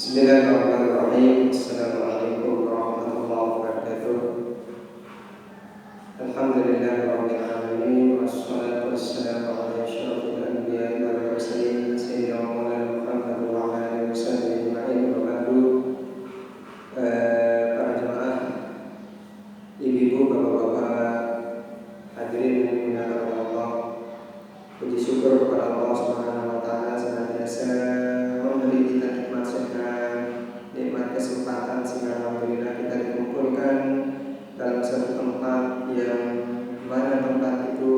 Bismillahirrahmanirrahim. Assalamualaikum warahmatullahi wabarakatuh. Alhamdulillahirabbil alamin wassalatu wassalamu ala asyrofil anbiya'i wal mursalin sayyidina Maulana Muhammad wa ala alihi wasallam ajma'in. Wa ba'du. Para jemaah, ibu-ibu, bapak-bapak, hadirin yang dimuliakan oleh Allah. Puji syukur kepada Allah Subhanahu wa taala senantiasa memberi kita nikmat sehat, nikmat kesempatan sehingga alhamdulillah kita dikumpulkan dalam satu tempat yang mana tempat itu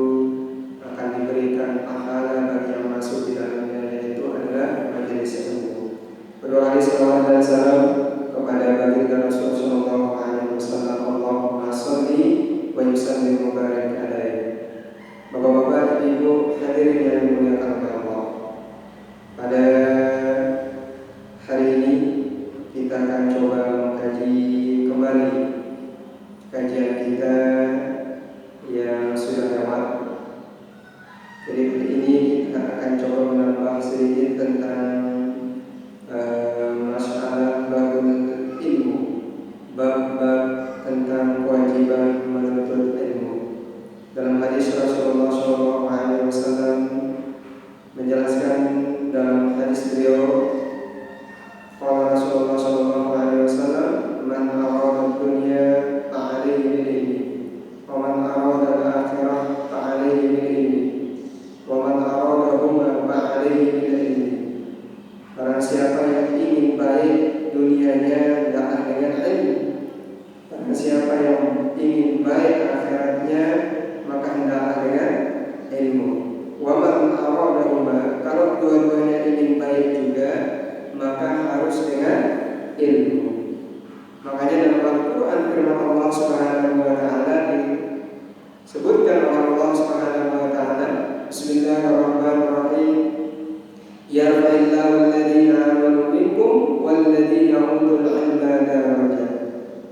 akan diberikan pahala bagi yang masuk di dalamnya, yaitu adalah majelis ilmu. Berdoa salawat dan salam kepada baginda Rasulullah sallallahu alaihi wasallam. Allahumma shalli wa yusallim wa barik alaihi. Bapak-bapak, ibu, hadirin yang dimuliakan oleh Allah. Pada hari ini kita akan coba mengkaji kembali kajian kita yang sudah lewat. Jadi kali ini kita akan coba menambah sedikit tentang masalah babul ilmu, bab-bab tentang kewajiban menuntut ilmu. Dalam hadis Rasulullah SAW menjelaskan dalam hadis beliau, qala Rasulullah SAW, man arada dunya fa'alaihi bil ilmi, wa man arada al-akhirah fa'alaihi bil ilmi, wa man aradahuma fa'alaihi bil ilmi. Barang siapa yang ingin baik dunianya, hendaklah dengan ilmu. Barang siapa yang ingin baik akhiratnya, maka hendaklah dengan ilmu. Wa man aradahuma, kalau dua-duanya ingin baik juga, maka harus dengan ilmu. Makanya dalam Al-Quran firman Allah Subhanahu wa taala disebutkan oleh Allah Subhanahu wa taala, Bismillahirrahmanirrahim, yarfa'illahu alladhina amanu minkum walladhina utul ilma darajat.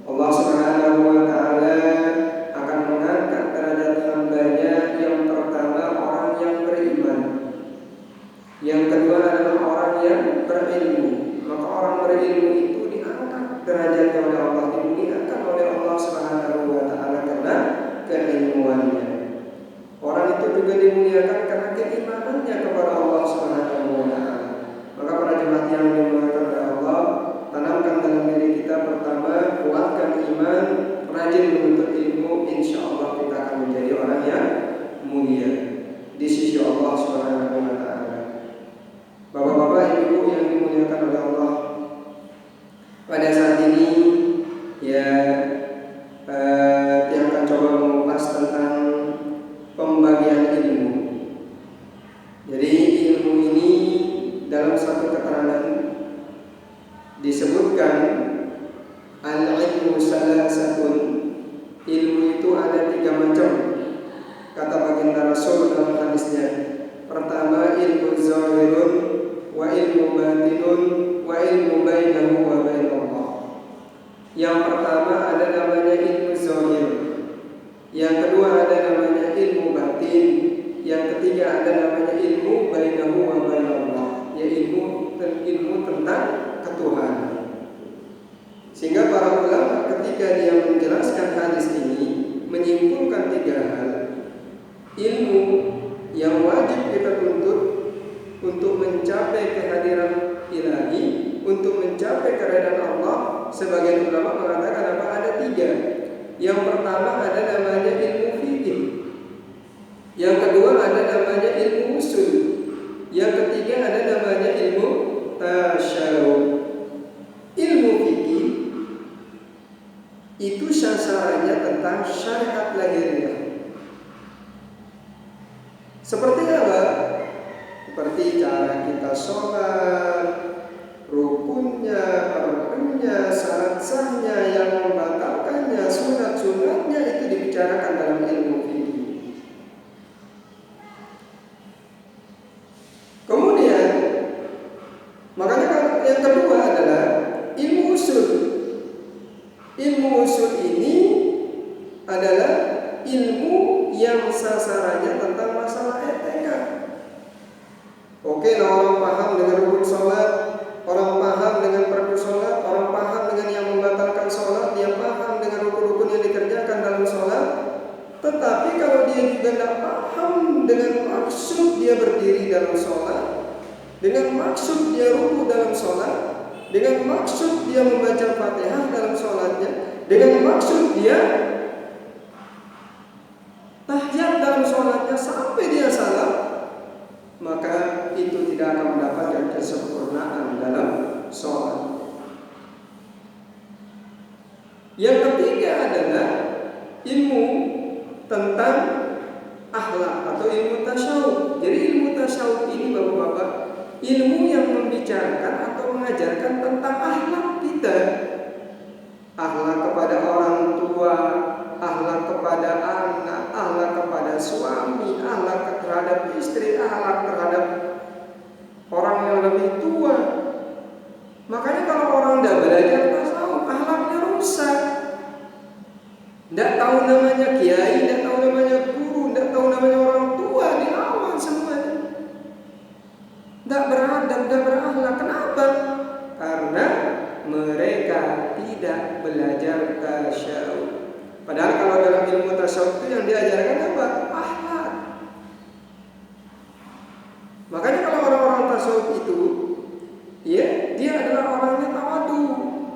Allah Subhanahu wa taala akan mengangkat derajat hambanya. Yang pertama orang yang beriman, yang kedua adalah orang yang berilmu. Maka orang berilmu itu diangkat derajatnya oleh Allah, dimuliakan oleh Allah Subhanahu wa taala karena keilmuannya. Orang itu juga dimuliakan karena keimanannya kepada Allah Subhanahu wa taala. Maka para jemaat yang dimuliakan oleh Allah, tanamkan dalam diri kita pertama, kuatkan iman, rajin menuntut ilmu, insyaallah kita akan menjadi orang yang mulia di sisi Allah Subhanahu wa taala. Bapak-bapak, ibu yang dimuliakan oleh Allah, pada saat ini kita akan coba mengupas tentang pembagian ilmu. Jadi ilmu ini dalam satu keterangan disebutkan al-ilmu salasatun, ilmu itu ada 3 macam. Kata baginda Rasul dalam hadisnya, pertama ilmu zahirun wa ilmu batinun wa ilmu bainahu wa bainallah. Yang pertama ada namanya ilmu zahir, yang kedua ada namanya ilmu batin, yang ketiga ada namanya ilmu bainahu wa bainallah, yaitu ilmu tentang ketuhanan. Sehingga para ulama ketika dia menjelaskan hadis ini menyimpulkan 3 hal. Ilmu yang wajib kita tuntut untuk mencapai kehadiran ilahi, untuk mencapai keridhaan Allah. Sebagian ulama mengatakan apa? Ada 3. Yang pertama ada namanya ilmu fikih, yang kedua ada namanya ilmu usul, yang ketiga ada namanya ilmu tasyaruf. Ilmu fikih itu sasarannya tentang syariat lahiriah. Seperti apa? Seperti cara kita sholat, rukunnya, arkannya, syarat sahnya, yang membatalkannya, sunat-sunatnya, itu dibicarakan dalam ilmu fikih. Kemudian, makanya yang kedua adalah ilmu usul. Ilmu usul ini adalah ilmu yang sasarannya tentang masalah etika. Oke, orang paham dengan rukun salat, orang paham dengan tidak paham dengan maksud dia berdiri dalam sholat, dengan maksud dia ruku dalam sholat, dengan maksud dia membaca Fatihah dalam sholatnya, dengan maksud dia tahiyat dalam sholatnya sampai dia salam, maka itu tidak akan mendapatkan kesempurnaan dalam sholat. Yang ketiga adalah ilmu tentang akhlak atau ilmu tasawuf. Jadi ilmu tasawuf ini Bapak-bapak, ilmu yang membicarakan atau mengajarkan tentang akhlak kita. Akhlak kepada orang tua, akhlak kepada anak, akhlak kepada suami, akhlak terhadap istri, akhlak terhadap orang yang lebih tua. Makanya kalau orang tidak belajar tasawuf, akhlaknya rusak. Tidak tahu namanya kiai, tidak tahu namanya guru, tidak tahu namanya orang tua, dilawan semuanya. Tidak beradab, tidak berakhlak. Kenapa? Karena mereka tidak belajar tasawuf. Padahal kalau dalam ilmu tasawuf itu yang diajarkan apa? Akhlak. Makanya kalau orang-orang tasawuf itu, ya, dia adalah orangnya tawadu,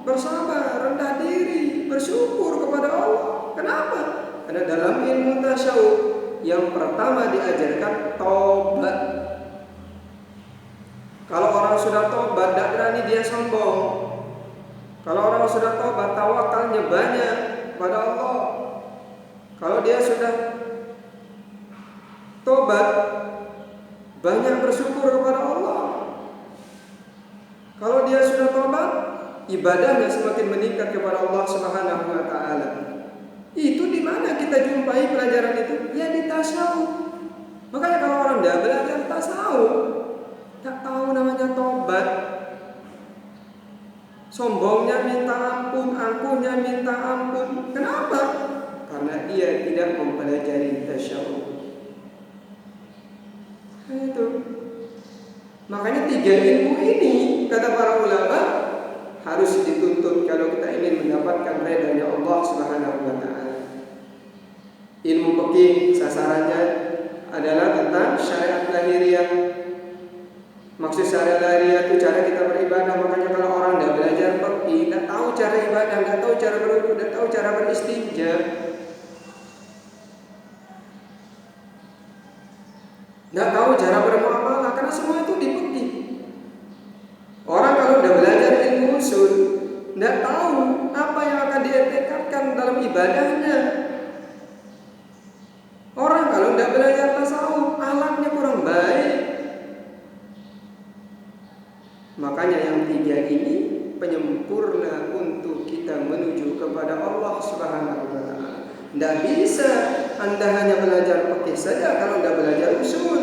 bersabar, rendah diri, bersyukur kepada Allah. Kenapa? Karena dalam ilmu tasawuf yang pertama diajarkan tobat. Kalau orang sudah tobat, tidak berani dia sombong. Kalau orang sudah tobat, tawakalnya banyak pada Allah. Kalau dia sudah tobat, banyak bersyukur kepada Allah. Kalau dia sudah tobat, ibadahnya semakin meningkat kepada Allah Subhanahu wa taala. Itu di mana kita jumpai pelajaran itu? Ya di tasawuf. Makanya kalau orang tidak belajar tasawuf, tak tahu namanya tobat, sombongnya minta ampun, angkuhnya minta ampun. Kenapa? Karena dia tidak mempelajari tasawuf. Itu. Makanya 3 ilmu ini, kata para ulama, harus dituntut kalau kita ingin mendapatkan ridhanya Allah Subhanahu wa taala. Ilmu fikih sasarannya adalah tentang syariat lahiriah. Maksud syariat lahiriah itu cara kita beribadah. Makanya kalau orang tidak belajar fikih, tidak tahu cara ibadah, tidak tahu cara berwudu, tidak tahu cara beristinja, tidak tahu cara bermuamalah, karena semua itu di fikih. Orang kalau sudah belajar ilmu usul, tidak tahu apa yang akan dietikatkan dalam ibadahnya. Orang kalau tidak belajar tasawuf, akhlaknya kurang baik. Makanya yang 3 ini penyempurna untuk kita menuju kepada Allah Subhanahu wa taala. Tidak bisa Anda hanya belajar fikih saja kalau tidak belajar usul.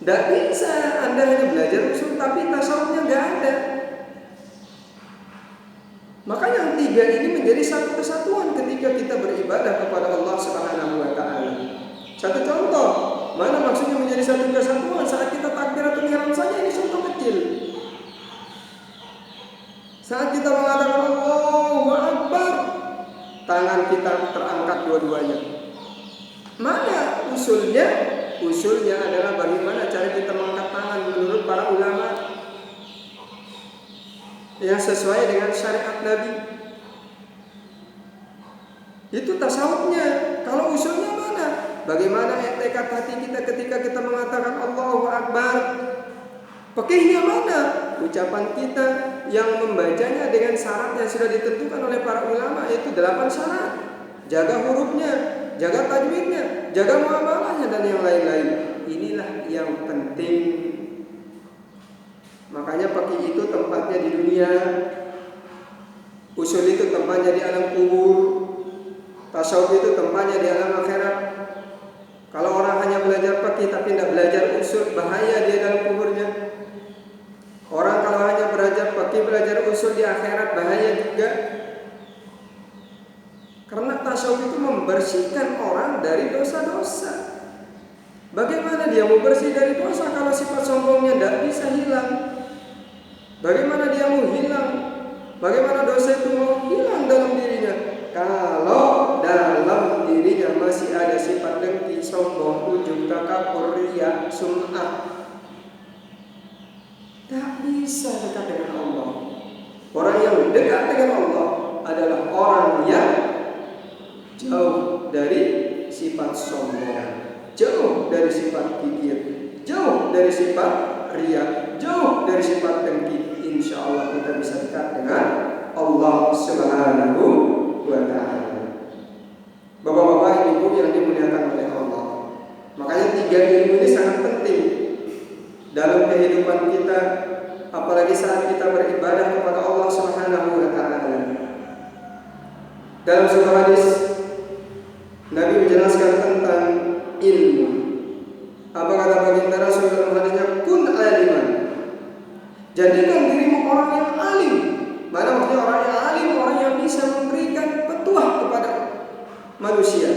Tidak bisa Anda hanya belajar usul tapi tasawufnya tidak ada. Maka yang 3 ini menjadi satu kesatuan ketika kita beribadah kepada Allah Subhanahu wa taala. Satu contoh, mana maksudnya menjadi satu kesatuan? Saat kita takbiratul ihram saja, ini contoh kecil. Saat kita mengatakan Allahu Akbar, tangan kita terangkat dua-duanya. Mana usulnya? Usulnya adalah bagaimana cara kita mengangkat tangan menurut para ulama yang sesuai dengan syariat Nabi. Itu tasawufnya. Kalau usulnya mana? Bagaimana tekad hati kita ketika kita mengatakan Allahu Akbar? Fikihnya mana? Ucapan kita yang membacanya dengan syarat yang sudah ditentukan oleh para ulama, yaitu 8 syarat. Jaga hurufnya, jaga tajwidnya, jaga muamalahnya dan yang lain-lain. Inilah yang penting. Makanya fikih itu tempatnya di dunia, usul itu tempatnya di alam kubur, tasawuf itu tempatnya di alam akhirat. Kalau orang hanya belajar fikih tapi tidak belajar usul, bahaya dia dalam kuburnya. Orang kalau hanya belajar fikih, belajar usul di akhirat, bahaya juga. Karena tasawuf itu membersihkan orang dari dosa-dosa. Bagaimana dia mau bersih dari dosa kalau sifat sombongnya tidak bisa hilang? Bagaimana dia mau hilang? Bagaimana dosa itu mau hilang dalam dirinya? Kalau dalam dirinya ilmunya masih ada sifat dengki, sombong, ujub, takabur, riya, sum'ah, tak bisa dekat dengan Allah. Orang yang dekat dengan Allah adalah orang yang jauh dari sifat sombong, jauh dari sifat kikir, jauh dari sifat riya, jauh dari sifat dengki. Insya Allah kita bisa dekat dengan Allah Subhanahu wa Ta'ala. Bapak-bapak, ibu yang dimuliakan oleh Allah, makanya 3 ilmu ini sangat penting dalam kehidupan kita, apalagi saat kita beribadah kepada Allah Subhanahu wa Ta'ala. Dalam sebuah hadis Nabi menjelaskan tentang ilmu. Apa kata baginda Rasul dalam hadisnya? Kun aliman. Jadikan dirimu orang yang alim. Mana maksudnya orang yang alim? Orang yang bisa memberikan petuah kepada manusia.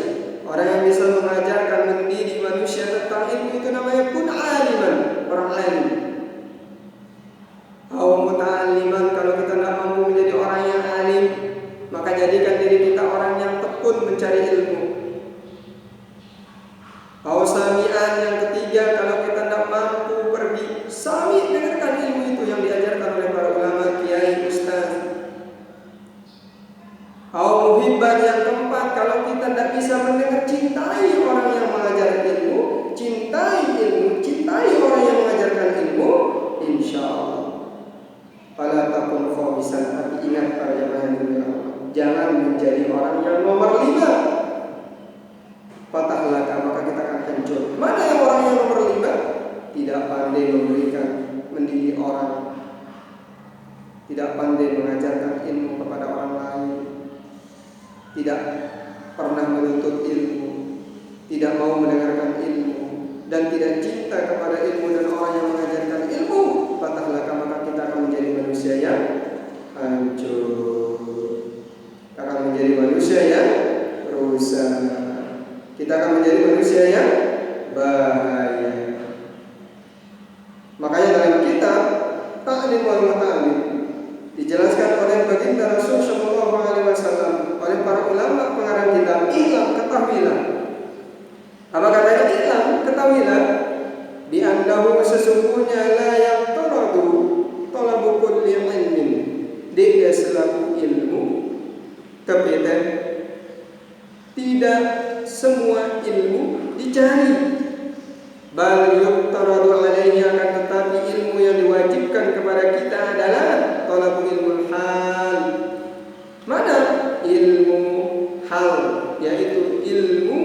Orang yang bisa mengajarkan, mendidik manusia tentang ilmu, itu namanya kun aliman, orang alim. Au muta'alliman, kalau kita tidak mampu menjadi orang yang alim, maka jadikan diri kita orang yang tekun mencari ilmu. Au sami'an, yang ketiga, kalau kita tidak mampu pergi sami, dengarkan ilmu itu yang diajarkan oleh para ulama, kiai, ustaz. Au muhibban, yang keempat, kalau kita tidak bisa mendengar, cintai orang yang mengajar ilmu, cintai ilmu, cintai orang yang mengajarkan ilmu, insya Allah. Fala takun khamisan, tapi ingat para jamaah yang dimuliakan Allah, jangan menjadi orang yang nomor 5. Patahlah, maka kita akan hancur. Mana yang orang yang nomor 5? Tidak pandai memberikan, mendidik orang, tidak pandai mengajarkan ilmu kepada orang lain, tidak pernah menuntut ilmu, tidak mau mendengarkan ilmu, dan tidak cinta kepada ilmu dan orang yang mengajarkan ilmu. Patahlah, maka kita akan menjadi manusia yang hancur, akan menjadi manusia yang rusak. Kita akan menjadi manusia yang bahaya. Makanya dalam kitab Ta'lim wal Muta'allim dijelaskan oleh baginda Rasul sallallahu alaihi wasallam, oleh para ulama pengarang kitab, ilam, ketahuilah. Apa katanya? Ilam, ketahuilah, bi annahu, sesungguhnya, la yaqtaradu talabu kulli ilmin, dia selaku ilmu, tapi tidak semua ilmu dicari. Bal yuqtaradu alaihi, akan tetapi ilmu yang diwajibkan kepada kita adalah talabul ilmul hal. Mana? Ilmu hal, yaitu ilmu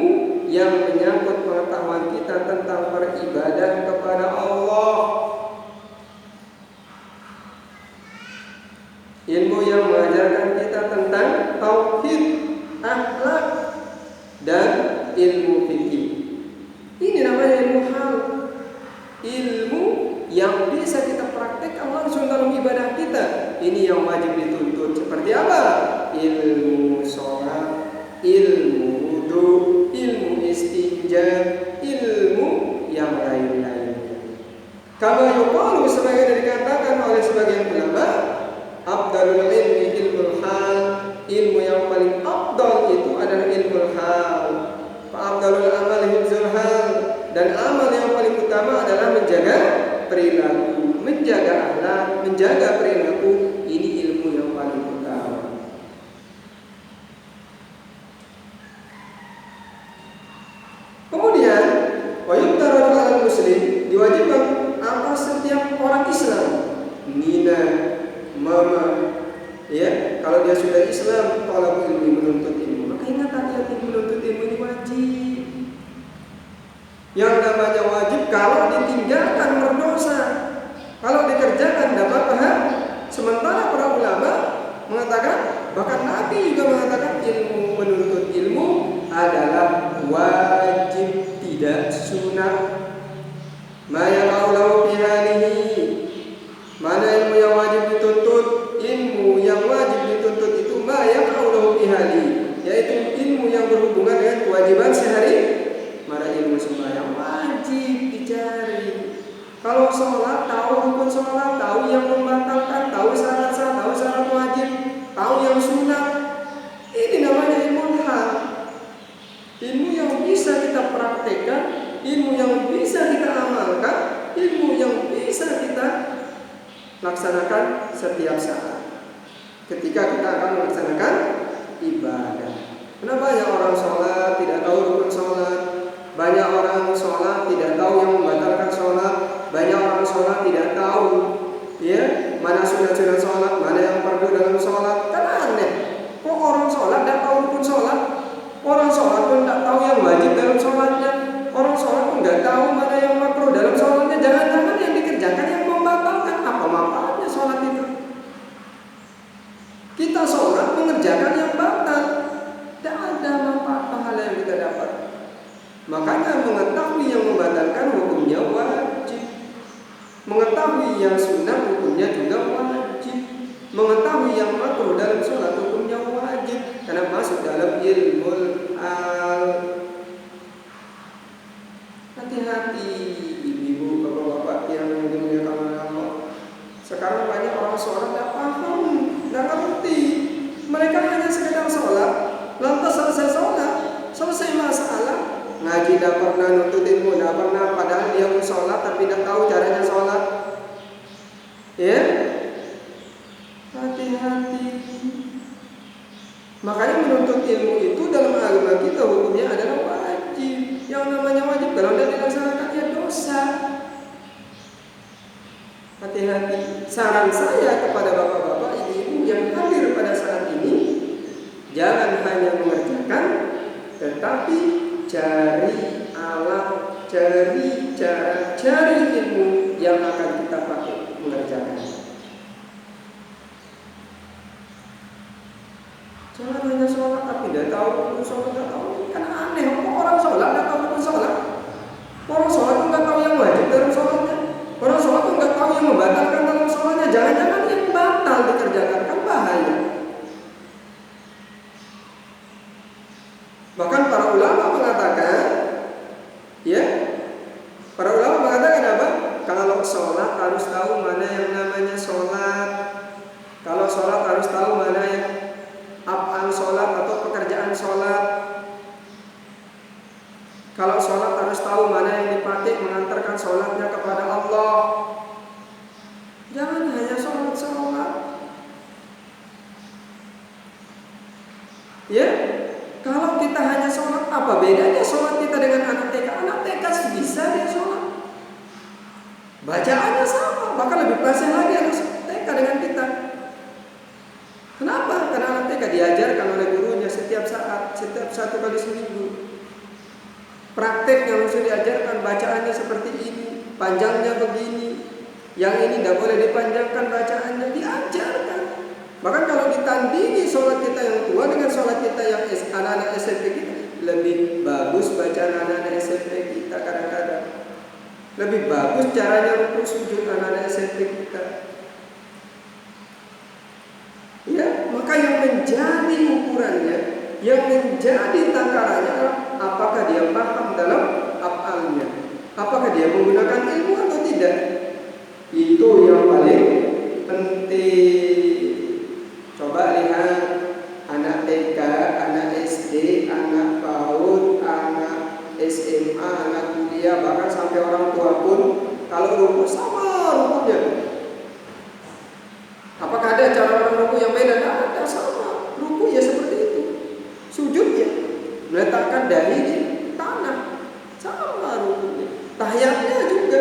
yang menyangkut pengetahuan kita tentang beribadah kepada Allah. Ilmu yang mengajarkan kita tentang tauhid, akhlak, dan ilmu fikih. Ini namanya ilmu hal. Ilmu yang bisa kita praktekkan langsung dalam ibadah kita. Ini yang wajib dituntut. Seperti apa? Ilmu sholat, ilmu wudu, ilmu istinja, ilmu yang lain-lain. Kama yuqalu, sebagian dikatakan oleh sebagian ulama, afdalul ilmi ilmul hal, ilmu yang paling afdal itu adalah ilmul hal. Fa afdalul amal hifzul hal, dan amal yang paling utama adalah menjaga perilaku, menjaga akhlak, menjaga perilaku. Ini ilmu yang paling utama. Kemudian, wa yuqtaradu 'alal muslim, diwajibkan atas setiap orang Islam, nina, mama, ya, kalau dia sudah Islam, talabul ilmi, menuntut ilmu. Maka ingat, hati-hati, menuntut ilmu ini wajib. Yang namanya wajib, kalau ditinggalkan berdosa, kalau dikerjakan tidak apa-apa. Sementara para ulama mengatakan, bahkan Nabi juga mengatakan, ilmu, menuntut ilmu adalah wajib, tidak sunat. Ma yaqaulahu fi halihi, mana ilmu yang wajib dituntut? Ilmu yang wajib dituntut itu ma yaqaulahu fi halihi, yaitu ilmu yang berhubungan dengan kewajiban sehari. Mana ilmu sembahyang wajib dicari. Kalau sholat, tahu rukun sholat, tahu yang membatalkan, tahu syarat sah, tahu syarat wajib, tahu yang sunat. Ini namanya ilmu hal. Ilmu maka ilmu yang bisa kita laksanakan setiap saat ketika kita akan melaksanakan ibadah. Karena banyak orang sholat tidak tahu rukun sholat, banyak orang sholat tidak tahu yang membatalkan sholat, banyak orang sholat tidak tahu mana sunat-sunat sholat, mana yang fardu dalam sholat. Kan aneh, kok orang sholat tidak tahu rukun sholat, orang sholat pun tidak tahu yang wajib dalam sholatnya, orang sholat pun tidak tahu mana yang makruh dalam sholatnya. Jangan-jangan yang dikerjakan yang membatalkan. Apa manfaatnya sholat itu? Kita sholat mengerjakan yang batal, tidak ada manfaat pahala yang kita dapat. Makanya mengetahui yang membatalkan hukumnya wajib, mengetahui yang sunnah hukumnya juga wajib, mengetahui yang makruh dalam sholat hukumnya wajib, karena masuk dalam ilmu al. Hati-hati ibu-ibu, bapak-bapak yang dimuliakan Allah. Sekarang banyak orang sholat tidak paham, tidak ngerti. Mereka hanya sekedar sholat, lantas selesai sholat, selesai masalah, ngaji tidak pernah, nuntut ilmu tidak pernah, padahal dia pun sholat tapi tidak tahu caranya sholat. Ya, hati-hati. Makanya menuntut ilmu itu dalam agama kita hukumnya adalah wajib. Yang namanya wajib kalau tidak dilaksanakan ya dosa. Hati-hati. Saran saya kepada bapak-bapak, ibu-ibu yang hadir pada saat ini, jangan hanya mengerjakan, tetapi cari alat, cari cara, cari ilmu yang akan kita pakai mengerjakan. Jangan hanya sholat tapi tidak tahu rukun sholat, tidak tahu. Kan aneh, kok orang sholat tidak tahu rukun sholat? Orang sholat itu tidak tahu yang wajib dalam sholatnya. Orang sholat itu tidak tahu yang membatalkan dalam sholatnya. Jangan-jangan yang batal dikerjakan, kan bahaya. Bahkan para ulama mengatakan, para ulama mengatakan apa? Kalau sholat harus tahu mana yang namanya sholat. Kalau sholat harus tahu mana yang af'al sholat atau pekerjaan sholat. Kalau sholat harus tahu mana yang dipakai mengantarkan sholatnya kepada Allah. Jangan hanya sholat. Ya, kalau kita hanya sholat, apa bedanya sholat kita dengan anak TK? Anak TK bisa dia sholat, bacaannya sama, bahkan lebih fasih lagi anak TK dengan kita. Kenapa? Karena anak TK diajarkan oleh gurunya setiap saat, setiap 1 kali seminggu. Prakteknya langsung diajarkan, bacaannya seperti ini, panjangnya begini, yang ini tidak boleh dipanjangkan bacaannya, diajarkan. Bahkan kalau ditandingi sholat kita yang tua dengan sholat kita yang anak-anak SMP kita, lebih bagus bacaan anak-anak SMP kita kadang-kadang. Lebih bagus caranya rukuk sujud anak-anak SMP kita. Ya, maka yang menjadi ukurannya, yang menjadi takarannya adalah apakah dia paham dalam af'alnya, apakah dia menggunakan ilmu atau tidak. Itu yang paling penting. Coba lihat anak TK, anak SD, anak PAUD, anak SMA, anak kuliah, bahkan sampai orang tua pun kalau rukuk sama rukuknya. Apakah ada cara orang rukuk yang beda? Tidak ada, sama. Rukuk ya seperti itu. Sujud ya meletakkan dahi di tanah, sama rukuknya. Tahiyatnya juga.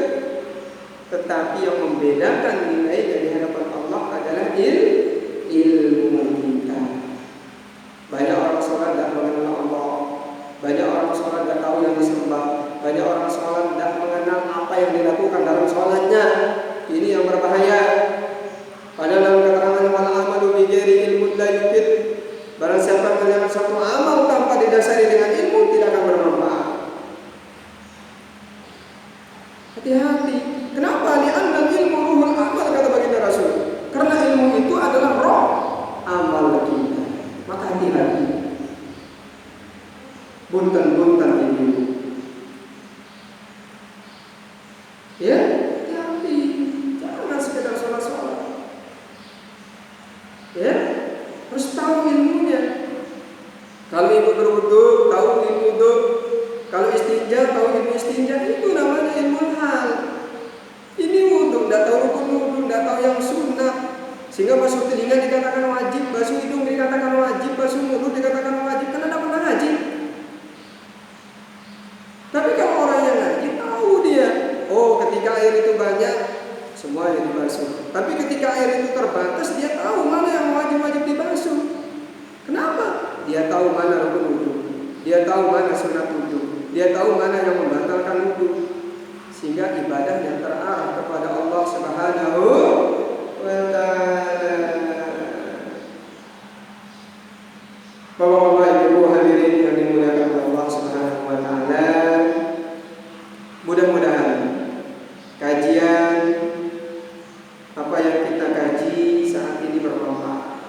Tetapi yang membedakan nilai dari hadapan Allah adalah ilmu kita. Banyak orang sholat tidak mengenal Allah, banyak orang sholat tidak tahu yang disembah, banyak orang sholat tidak mengenal apa yang dilakukan dalam sholatnya. Ini yang berbahaya. Padahal dalam keterangan wal amalu bi ghairi ilmin la yufid. Barang siapa mengerjakan satu amal tanpa didasari dengan ilmu, tidak akan bermanfaat. Hati-hati. Kenapa? Li'anna ilmu ruhul amal, kata baginda Rasul. Karena ilmu itu adalah roh amal kita. Maka hati-hati. Buntan-buntan ini. Ya, hati-hati. Jangan sekedar sholat-sholat. Ya, harus tahu ilmunya. Kalau ibu berwudu, tahu ilmu wudu. Kalau istinja, tahu ilmu istinja. Itu namanya ilmu hal. Sehingga basuh telinga dikatakan wajib, basuh hidung dikatakan wajib, basuh mulut dikatakan wajib karena tidak pernah ngaji. Tapi kalau orang yang ngaji tahu dia, oh ketika air itu banyak semua yang dibasuh. Tapi ketika air itu terbatas dia tahu mana yang wajib dibasuh. Kenapa? Dia tahu mana rukun wudu, dia tahu mana sunat wudu, dia tahu mana yang membatalkan wudu. Sehingga ibadah yang terarah kepada Allah Subhanahu wa ta'ala. Bapak-bapak, ibu hadirin yang dimuliakan oleh Allah Subhanahu wa ta'ala, mudah-mudahan kajian apa yang kita kaji saat ini bermanfaat.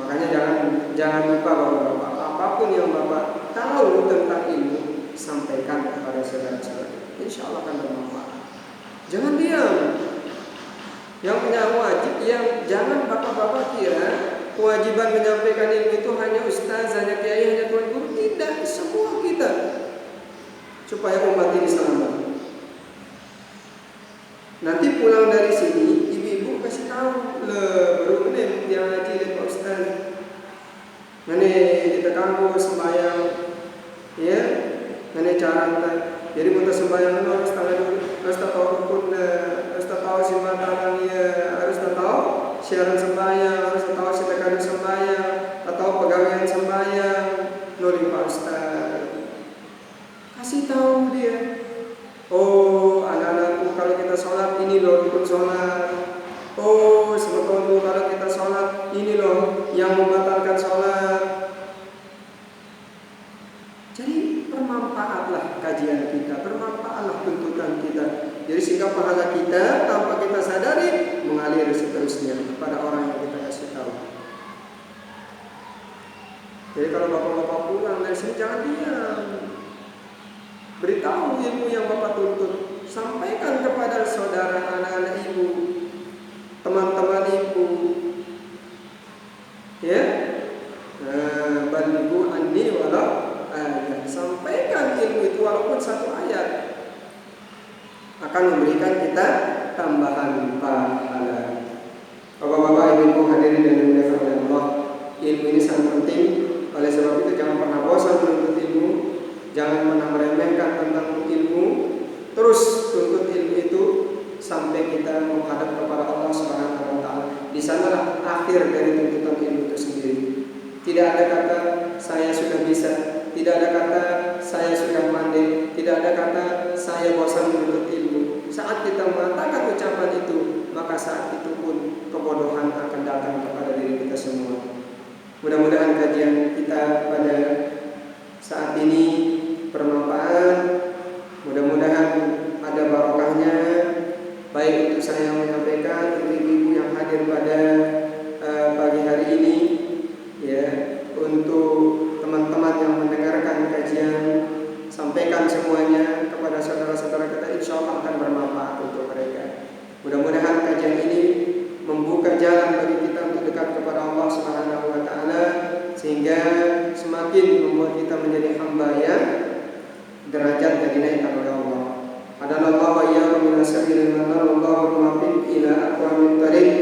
Makanya jangan lupa bapak-bapak, apapun yang bapak tahu tentang ilmu sampaikan kepada saudara-saudara. Insya Allah akan bermanfaat. Jangan diam. Yang punya wajib, yang jangan bapak-bapak kira kewajiban menyampaikan ilmu itu hanya ustaz, hanya kiai, hanya tuan guru. Tidak, semua kita. Supaya umat ini selamat. Nanti pulang dari sini, ibu-ibu kasih tahu, baru ini yang ngaji dari Pak Ustaz. Ini kita kampus sembahyang, ya. Ini cara jadi kita sembahyang itu harus tahu dulu, harus tahu rukun, harus tahu simbatan ya, harus tahu syarat sembahyang, harus tahu sedekah sembahyang, atau pegawaian sembahyang. Nuri Pak Ustaz, kasih tahu dia. Oh anak-anakku, kalau kita sholat ini loh rukun sholat. Oh sebetulnya kalau kita sholat ini loh yang membatalkan sholat. Jadi bermanfaatlah kajian kita, bermanfaatlah tuntutan kita. Jadi sehingga pahala kita tanpa kita sadari mengalir seterusnya kepada orang yang kita kasih tahu. Jadi kalau bapak-bapak pulang dari sini jangan diam. Beritahu ilmu yang bapak tuntut, sampaikan kepada saudara, anak-anak ibu, teman-teman ibu, ya, balighu anni walau ayat. Sampaikan ilmu itu walaupun satu ayat akan memberikan kita tambahan pahala. Bapak-bapak, ibu-ibu hadirin dan dimuliakan oleh Allah, ilmu ini sangat penting. Oleh sebab itu jangan pernah bosan menuntut ilmu, jangan pernah meremehkan tentang ilmu. Terus tuntut ilmu itu sampai kita menghadap kepada Allah Subhanahu wa ta'ala. Di sanalah akhir dari tuntutan ilmu itu sendiri. Tidak ada kata saya sudah bisa, tidak ada kata saya sudah pandai, tidak ada kata saya bosan menuntut ilmu. Saat kita mengatakan ucapan itu, maka saat itu pun kebodohan akan datang kepada diri kita semua. Mudah-mudahan kajian kita pada saat ini bermanfaat. Mudah-mudahan ada barokahnya, baik untuk saya yang menyampaikan, untuk ibu-ibu yang hadir pada pagi hari ini, ya, untuk teman-teman yang mendengarkan kajian, sampaikan semuanya kepada saudara-saudara kita, insya Allah akan bermanfaat untuk mereka. Mudah-mudahan kajian ini membuka jalan bagi kita untuk dekat kepada Allah Subhanahu wa ta'ala, sehingga semakin membuat kita menjadi hamba yang derajat dinaikkan oleh Allah. Adanallahu wa iyyakum min as-sabil man Allah muwaffiq ila aqwamit thariq.